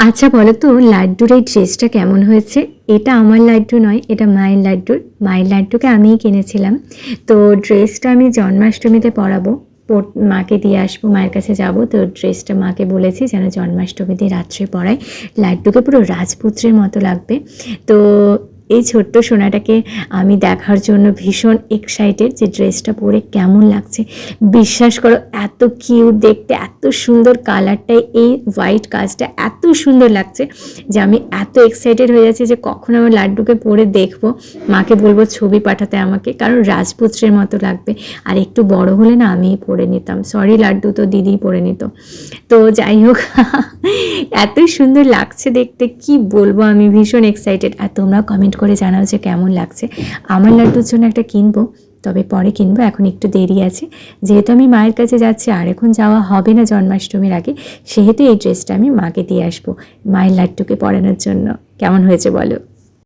আচ্ছা বলো তো, লাড্ডুর এই ড্রেসটা কেমন হয়েছে? এটা আমার লাড্ডু নয়, এটা মায়ের লাড্ডুর। মায়ের লাড্ডুকে আমিই কিনেছিলাম। তো ড্রেসটা আমি জন্মাষ্টমীতে পরাবো, মাকে দিয়ে আসবো, মায়ের কাছে যাব। তো ড্রেসটা মাকে বলেছি যেন জন্মাষ্টমীতে রাত্রে পরায়। লাড্ডুকে পুরো রাজপুত্রের মতো লাগবে। তো এই ছোট্ট সোনাটাকে আমি দেখার জন্য ভীষণ এক্সাইটেড যে ড্রেসটা পরে কেমন লাগছে। বিশ্বাস করো, এত কিউট দেখতে, এত সুন্দর কালারটাই, এই হোয়াইট কাজটা এত সুন্দর লাগছে যে আমি এত এক্সাইটেড হয়ে যাচ্ছি যে কখন আমার লাড্ডুকে পরে দেখবো। মাকে বলবো ছবি পাঠাতে আমাকে, কারণ রাজপুত্রের মতো লাগবে। আর একটু বড় হলে না আমিই পরে নিতাম, সরি লাড্ডু তো দিদিই পরে নিত। তো যাই হোক, এত সুন্দর লাগছে দেখতে, কি বলবো, আমি ভীষণ এক্সাইটেড। আর তোমরা কমেন্ট করে জানাও যে কেমন লাগছে। আমার লাড্ডুর জন্য একটা কিনবো, তবে পরে কিনবো, এখন একটু দেরি আছে। যেহেতু আমি মায়ের কাছে যাচ্ছি আর এখন যাওয়া হবে না জন্মাষ্টমীর আগে, সেহেতু এই ড্রেসটা আমি মাকে দিয়ে আসবো মায়ের লাড্ডুকে পরানোর জন্য। কেমন হয়েছে বলো?